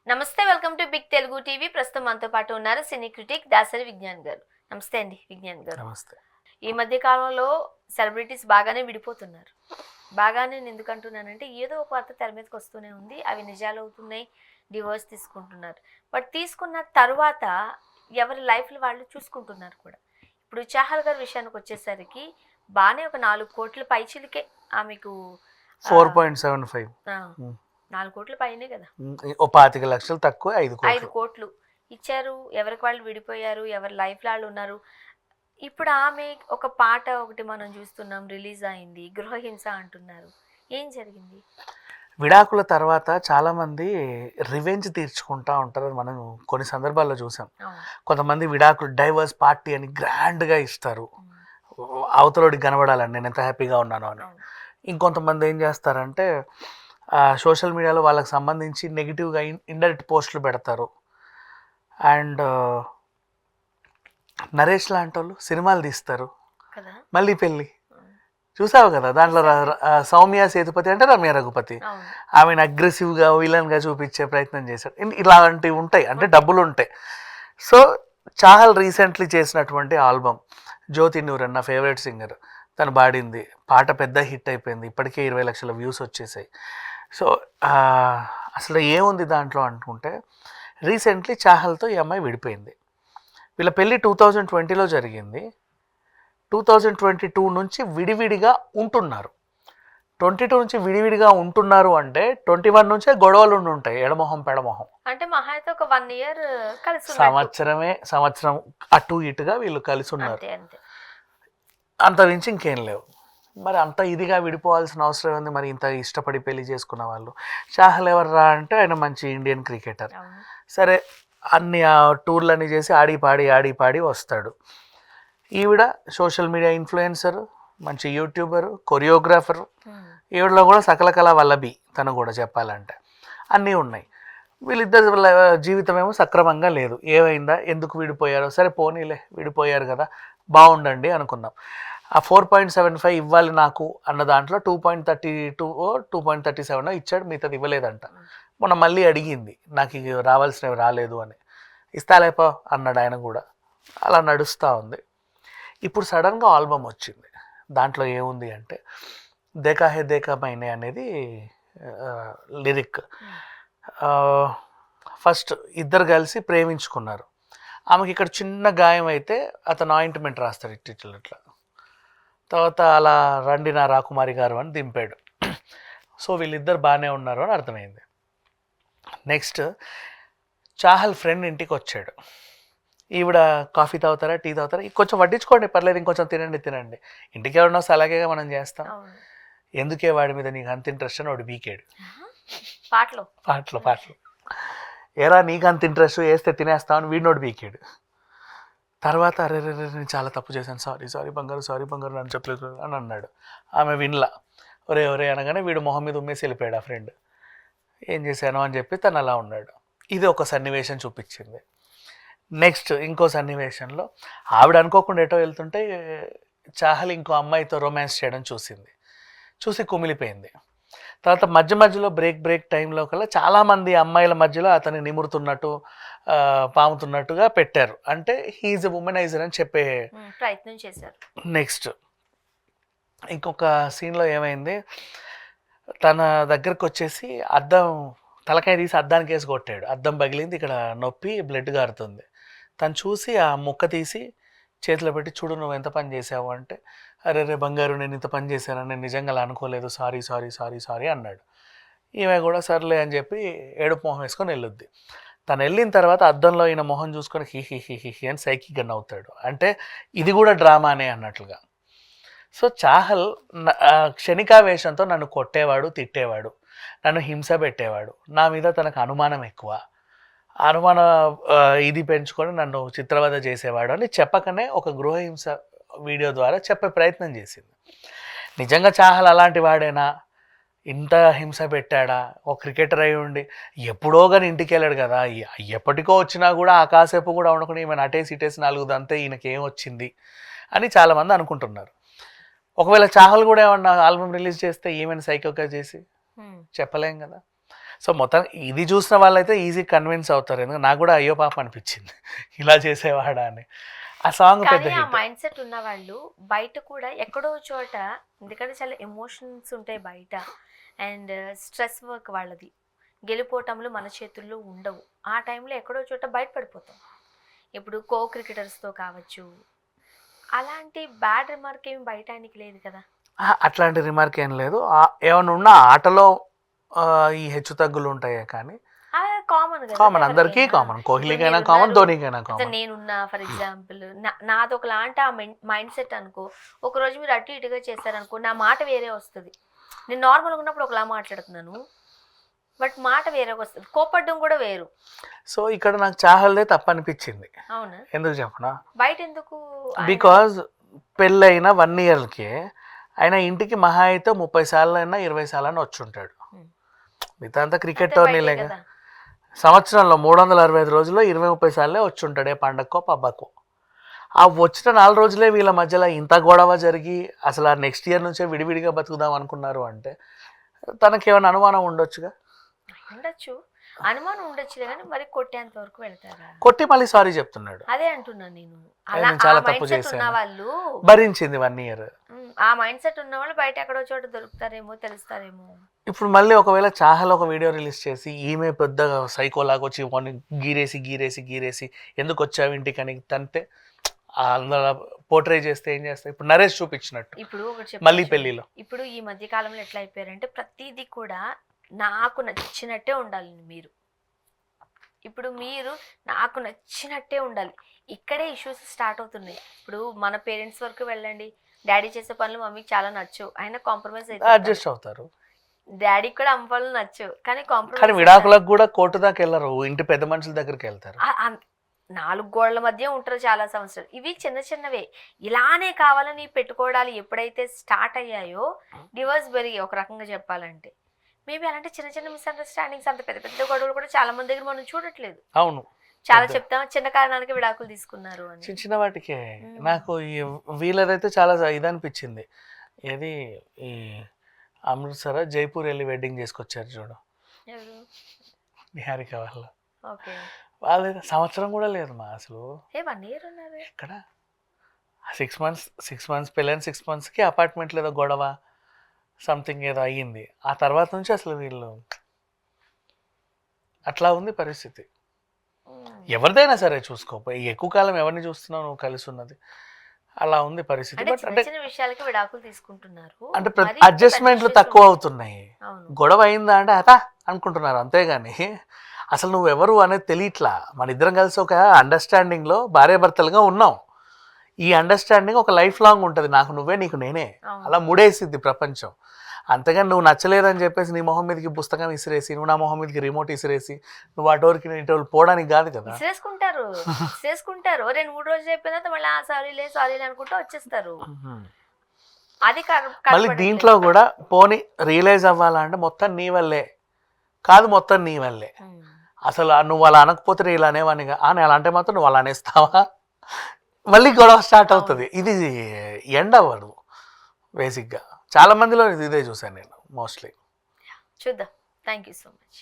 నమస్తే, welcome to big Telugu TV. ప్రస్తుతం మనతో పాటు ఉన్నారు సినీ క్రిటిక్ దాసరి విజ్ఞాన్ గారు. నమస్తే అండి విజ్ఞాన్ గారు. నమస్తే. ఈ మధ్య కాలంలో సెలబ్రిటీస్ బాగానే విడిపోతున్నారు. బాగానే నేను ఎందుకు అంటున్నానంటే ఏదో ఒక వార్త తెర మీదకి వస్తూనే ఉంది. అవి నిజాలు అవుతున్నాయి, డివోర్స్ తీసుకుంటున్నారు. బట్ తీసుకున్న తర్వాత ఎవరి లైఫ్లు వాళ్ళు చూసుకుంటున్నారు కూడా. ఇప్పుడు చాహల్ గారి విషయానికి వచ్చేసరికి బాగానే ఒక 4 కోట్ల పైచిలకే ఆమెకు 4.75 4 కోట్ల పైనే కదా, ఓ 25 లక్షలు తక్కువ 5 5 కోట్లు ఇచ్చారు. ఎవరికి వాళ్ళు విడిపోయారు, ఎవరి లైఫ్ వాళ్ళు ఉన్నారు. ఇప్పుడు ఆమె ఒక పాట ఒకటి మనం చూస్తున్నాం, రిలీజ్ అయింది, గృహహింస అంటున్నారు. ఏం జరిగింది? విడాకుల తర్వాత చాలా మంది రివెంజ్ తీర్చుకుంటా ఉంటారు. మనం కొన్ని సందర్భాల్లో చూసాం. కొంతమంది విడాకులు డైవర్స్ పార్టీ అని గ్రాండ్గా ఇస్తారు, అవతలోడికి కనబడాలని నేను ఎంత హ్యాపీగా ఉన్నాను అని. ఇంకొంతమంది ఏం చేస్తారంటే సోషల్ మీడియాలో వాళ్ళకి సంబంధించి నెగిటివ్గా ఇండైరెక్ట్ పోస్టులు పెడతారు. అండ్ నరేష్ లాంటి వాళ్ళు సినిమాలు తీస్తారు, మళ్ళీ పెళ్ళి చూసావు కదా. దాంట్లో సౌమ్య సేతుపతి అంటే రమ్య రఘుపతి, ఆమెను అగ్రెసివ్గా విలన్గా చూపించే ప్రయత్నం చేశాడు. ఇలాంటివి ఉంటాయి, అంటే డబ్బులు ఉంటాయి. సో చాహల్ రీసెంట్లీ చేసినటువంటి ఆల్బమ్ జ్యోతి నూరన్, నా ఫేవరెట్ సింగర్, తను పాడింది పాట పెద్ద హిట్ అయిపోయింది. ఇప్పటికే 20 లక్షల వ్యూస్ వచ్చేసాయి. సో అసలు ఏముంది దాంట్లో అనుకుంటే, రీసెంట్లీ చాహల్తో ఈ అమ్మాయి విడిపోయింది. వీళ్ళ పెళ్ళి 2020లో జరిగింది. 2022 నుంచి విడివిడిగా ఉంటున్నారు. 22 నుంచి విడివిడిగా ఉంటున్నారు అంటే 21 నుంచే గొడవలు ఉంటాయి, ఎడమొహం పెడమొహం. అంటే మహా అయితే ఒక 1 ఇయర్ కలిసి సంవత్సరం అటు ఇటుగా వీళ్ళు కలిసి ఉన్నారు. అంత మించి ఇంకేం లేవు. మరి అంత ఇదిగా విడిపోవాల్సిన అవసరం ఉంది? మరి ఇంత ఇష్టపడి పెళ్లి చేసుకున్న వాళ్ళు. చాహల్ ఎవర్రా అంటే ఆయన మంచి ఇండియన్ క్రికెటర్. సరే, అన్ని టూర్లన్నీ చేసి ఆడి పాడి వస్తాడు. ఈవిడ సోషల్ మీడియా ఇన్ఫ్లుయెన్సరు, మంచి యూట్యూబరు, కొరియోగ్రాఫరు. ఈవిడలో కూడా సకల కళ వల్లభి తను కూడా చెప్పాలంటే అన్నీ ఉన్నాయి. వీళ్ళిద్దరి జీవితం ఏమో సక్రమంగా లేదు. ఏమైందా, ఎందుకు విడిపోయారో, సరే పోనీలే విడిపోయారు కదా బాగుండండి అనుకున్నాం. ఆ 4.75 ఇవ్వాలి నాకు అన్న దాంట్లో 2.32 2.37 ఇచ్చాడు, మిగతాది ఇవ్వలేదంట. మొన్న మళ్ళీ అడిగింది, నాకు ఇక రావాల్సినవి రాలేదు అని. ఇస్తాలేపో అన్నాడు ఆయన కూడా. అలా నడుస్తూ ఉంది. ఇప్పుడు సడన్గా ఆల్బమ్ వచ్చింది. దాంట్లో ఏముంది అంటే దేకా హే దేకా మైనే అనేది లిరిక్. ఫస్ట్ ఇద్దరు కలిసి ప్రేమించుకున్నారు. ఆమెకి ఇక్కడ చిన్న గాయం అయితే అతను ఆయింట్మెంట్ రాస్తాడు ఇట్లా. తర్వాత అలా రండి నా రాకుమారి గారు అని దింపాడు. సో వీళ్ళిద్దరు బాగానే ఉన్నారు అని అర్థమైంది. నెక్స్ట్ చాహల్ ఫ్రెండ్ ఇంటికి వచ్చాడు. ఈవిడ కాఫీ తాగుతారా, టీ తాగుతారా, కొంచెం వడ్డించుకోండి పర్లేదు, ఇంకొంచెం తినండి. ఇంటికి ఎవరన్నా వస్తే అలాగే మనం చేస్తాం. ఎందుకే వాడి మీద నీకు అంత ఇంట్రెస్ట్ అని వాడు బీకాడు. పాటలు ఏరా నీకు అంత ఇంట్రెస్ట్, వేస్తే తినేస్తామని వీడినోడు బీకాడు. తర్వాత అరే నేను చాలా తప్పు చేశాను, సారీ బంగారు నన్ను చెప్పలేదు అని అన్నాడు. ఆమె వినలా. ఒరే అనగానే వీడు మొహం మీద ఉమ్మేసి వెళ్ళిపోయాడు ఆ ఫ్రెండ్. ఏం చేశాను అని చెప్పి తను అలా ఉన్నాడు. ఇది ఒక సన్నివేశం చూపించింది. నెక్స్ట్ ఇంకో సన్నివేశంలో ఆవిడ అనుకోకుండా ఎటో వెళ్తుంటే చాహల్ ఇంకో అమ్మాయితో రొమాన్స్ చేయడం చూసి కుమిలిపోయింది. తర్వాత మధ్యలో బ్రేక్ టైంలో కల్లా చాలామంది అమ్మాయిల మధ్యలో అతన్ని నిమురుతున్నట్టు పాముతున్నట్టుగా పెట్టారు. అంటే హీఈస్ ఎ ఉమెనైజర్ అని చెప్పే ప్రయత్నం చేశారు. నెక్స్ట్ ఇంకొక సీన్లో ఏమైంది, తన దగ్గరకు వచ్చేసి అద్దం తలకాయ తీసి అద్దానికి వేసి కొట్టాడు. అద్దం పగిలింది, ఇక్కడ నొప్పి, బ్లడ్ గారుతుంది. తను చూసి ఆ ముక్క తీసి చేతిలో పెట్టి, చూడు నువ్వు ఎంత పని చేసావు అంటే, అరే బంగారు నేను ఇంత పని చేశానని నేను నిజంగా అలా అనుకోలేదు, సారీ అన్నాడు. ఈమె కూడా సర్లే అని చెప్పి ఏడుపు మొహం వేసుకొని వెళ్ళొద్ది. తను వెళ్ళిన తర్వాత అద్దంలో ఈయన మొహం చూసుకొని హి అని సైకిక్ గన్ అవుతాడు. అంటే ఇది కూడా డ్రామానే అన్నట్లుగా. సో చాహల్ క్షణికావేశంతో నన్ను కొట్టేవాడు, తిట్టేవాడు, నన్ను హింస పెట్టేవాడు, నా మీద తనకు అనుమానం ఎక్కువ, ఇది పెంచుకొని నన్ను చిత్రవద చేసేవాడు అని చెప్పకనే ఒక గృహహింస వీడియో ద్వారా చెప్పే ప్రయత్నం చేసింది. నిజంగా చాహల్ అలాంటి వాడేనా? ఇంత హింస పెట్టాడా? ఒక క్రికెటర్ అయి ఉండి ఎప్పుడో కానీ ఇంటికి వెళ్ళాడు కదా, ఎప్పటికో వచ్చినా కూడా ఆ కాసేపు కూడా ఉండకుండా ఈమెను అటేసి 4 దంతే ఈయనకేం వచ్చింది అని చాలామంది అనుకుంటున్నారు. ఒకవేళ చాహల్ కూడా ఏమన్నా ఆల్బమ్ రిలీజ్ చేస్తే ఈమెను సైకోగా చేసి చెప్పలేం కదా. సో మొత్తం ఇది చూసిన వాళ్ళైతే ఈజీ కన్విన్స్ అవుతారు, ఎందుకంటే నాకు కూడా అయ్యో పాప అనిపించింది ఇలా చేసేవాడా అని. ఆ సాంగ్ పెద్ద కానీ ఆ హిట్. మైండ్ సెట్ ఉన్న వాళ్ళు బయట కూడా ఎక్కడో చోట, ఎందుకంటే చాలా ఎమోషన్స్ ఉంటాయి బయట, అండ్ స్ట్రెస్ వర్క్ వాళ్ళది, గెలిపోవటంలో మన చేతుల్లో ఉండవు. ఆ టైంలో ఎక్కడో చోట బయటపడిపోతాం. ఇప్పుడు క్రికెటర్స్తో కావచ్చు, అలాంటి బ్యాడ్ రిమార్క్ ఏమి బయట ఆయనకి లేదు కదా. అట్లాంటి రిమార్క్ ఏం లేదు. ఏమైనా ఉన్నా ఆటలో ఈ హెచ్చు తగ్గులు ఉంటాయే కానీ కామన్ కామన్, అందరికీ కామన్. కోహ్లీకైనా కామన్, ధోనికైనా కామన్. నేనున్నా ఫర్ ఎగ్జాంపుల్, నాది ఒకలాంటి ఆ మైండ్ సెట్ అనుకో, ఒక రోజు మీరు అటు ఇటుగా చేశారనుకో, నా మాట వేరే వస్తుంది. నేను నార్మల్గా ఉన్నప్పుడు ఒకలా మాట్లాడుతున్నాను, బట్ మాట వేరే వస్తుంది. కోపడ్డం కూడా వేరు. సో ఇక్కడ నాకు చాహల్దే తప్పు అనిపించింది. అవునా? ఎందుకు చెప్పనా, బయట ఎందుకు? బికాజ్ పెళ్ళైన 1 yearకే ఆయన ఇంటికి మహా అయితే 30 సార్లు అయినా 20 సార్లు అయినా వచ్చి ఉంటాడు. మిగతా అంతా క్రికెట్ టోర్నీలేగా. సంవత్సరంలో 365 రోజుల్లో 20-30 సార్లే వచ్చి ఉంటాడు, ఏ పండగకో పబ్బకో. ఆ వచ్చిన 4 రోజులే వీళ్ళ మధ్యలో ఇంత గొడవ జరిగి అసలు ఆ నెక్స్ట్ ఇయర్ నుంచే విడివిడిగా బతుకుదాం అనుకున్నారు అంటే తనకేమైనా అనుమానం ఉండొచ్చుగా. ఉండొచ్చు, అనుమానం ఉండొచ్చులే, కానీ మరి కొట్టేంత వరకు వెళ్తారా? కొట్టి మళ్ళీ సారీ చెప్తున్నాడు. అదే అంటున్నాను నేను. అలా నేను చాలా ఆ తప్పు మైండ్ సెట్ ఉన్న చేశాను, వాళ్ళు భరించింది 1 year. ఆ మైండ్ సెట్ ఉన్న వాళ్ళు బయట ఎక్కడో చోట దొరుకుతారేమో, తెలుస్తారేమో. ఇప్పుడు మళ్ళీ ఒకవేళ చాహల్ ఒక వీడియో రిలీజ్ చేసి ఈమె పెద్ద సైకోలాగా వచ్చి కొన్ని గీరేసి ఎందుకు వచ్చావు ఇంటికి అని తంతే అందులో పోర్ట్రే చేస్తే ఏం చేస్తా. ఇప్పుడు నరేష్ చూపించినట్టు ఇప్పుడు ఒకటి మళ్ళీ చెప్పొచ్చు. పెళ్లిలో ఇప్పుడు ఈ మధ్య కాలంలో ఎట్లా అయిపోయారంటే ప్రతిదీ కూడా నాకు నచ్చినట్టే ఉండాలి. ఇప్పుడు మీరు నాకు నచ్చినట్టే ఉండాలి. ఇక్కడే ఇష్యూస్ స్టార్ట్ అవుతున్నాయి. ఇప్పుడు మన పేరెంట్స్ వరకు వెళ్ళండి, డాడీ చేసే పనులు మమ్మీకి చాలా నచ్చు, ఆయన కాంప్రమైజ్ అయితే అడ్జస్ట్ అవుతారు. డాడీకి కూడా అమ్మ పనులు నచ్చు, కానీ కానీ కాంప్రమైజ్ విడాకులకు కూడా కోర్టు దాకా వెళ్ళరు, ఇంటి పెద్ద మనుషుల దగ్గరికి వెళ్తారు. 4 గోడల మధ్య ఉంటారు చాలా సంవత్సరాలు. ఇవి చిన్న చిన్నవే, ఇలానే కావాలని పెట్టుకోవడాలు ఎప్పుడైతే స్టార్ట్ అయ్యాయో డివోర్స్ పెరిగి, ఒక రకంగా చెప్పాలంటే మేబీ అలాంటి చిన్న చిన్న మిస్అండర్స్టాండింగ్స్, అంత పెద్ద పెద్ద గొడవలు కూడా చాలా మంది దగ్గర మనం చూడట్లేదు. అవును, చాలా చెప్తాం చిన్న కారణానికి విడాకులు తీసుకున్నారు అని. చిన్న చిన్న వాటికే. నాకు వీళ్ళదైతే చాలా ఇది అనిపించింది. ఏది ఈ అమృత్సర్ జైపూర్ వెళ్ళి వెడ్డింగ్ చేసుకొచ్చారు చూడు, నిహారిక వాళ్ళు. వాళ్ళ సంవత్సరం కూడా లేదు మా అసలు. 1 year ఉన్నారు ఎక్కడ 6 months పెళ్ళైన 6 monthsకి అపార్ట్మెంట్ ఏదో గొడవ సంథింగ్ ఏదో అయ్యింది. ఆ తర్వాత నుంచి అసలు వీళ్ళు అట్లా ఉంది పరిస్థితి. ఎవరిదైనా సరే చూసుకో, ఎక్కువ కాలం ఎవరిని చూస్తున్నావు నువ్వు కలిసి ఉన్నది, అలా ఉంది పరిస్థితి. బట్ అంటే చిన్న విషయాలకి విడాకులు తీసుకుంటున్నారు, అంటే అడ్జస్ట్మెంట్లు తక్కువ అవుతున్నాయి. గొడవ అయిందా అంటే అతా అనుకుంటున్నారు, అంతేగాని అసలు నువ్వెవరు అనేది తెలియట్లా. మన ఇద్దరం కలిసి ఒక అండర్స్టాండింగ్లో భార్యాభర్తలుగా ఉన్నాం. ఈ అండర్స్టాండింగ్ ఒక లైఫ్ లాంగ్ ఉంటుంది, నాకు నువ్వే నీకు నేనే, అలా ముడేసిద్ది ప్రపంచం. అంతేగాని నువ్వు నచ్చలేదని చెప్పేసి నీ మొహం మీదకి పుస్తకం ఇసిరేసి, నువ్వు నా మొహం మీదకి రిమోట్ ఇసిరేసి నువ్వు అటోరికి ఇటోళ్ళు పోవడానికి కాదు కదా. చేసుకుంటారు 2-3 రోజులు అయిపోయిన తర్వాత మళ్ళీ సారీ అనుకుంటూ వచ్చేస్తారు. అది మళ్ళీ దీంట్లో కూడా పోనీ రియలైజ్ అవ్వాలంటే మొత్తం నీ వల్లే కాదు, మొత్తం నీ వల్లే. అసలు నువ్వు అలా అనకపోతే నేను ఇలా అనేవానిగా అని అలా అంటే మాత్రం నువ్వు అలా అనేస్తావా, మళ్ళీ గొడవ స్టార్ట్ అవుతుంది. ఇది ఎండ్ అవ్వదు బేసిక్గా. చాలా మందిలో ఇదే చూసాను నేను మోస్ట్లీ. చూద్దాం. Thank you so much.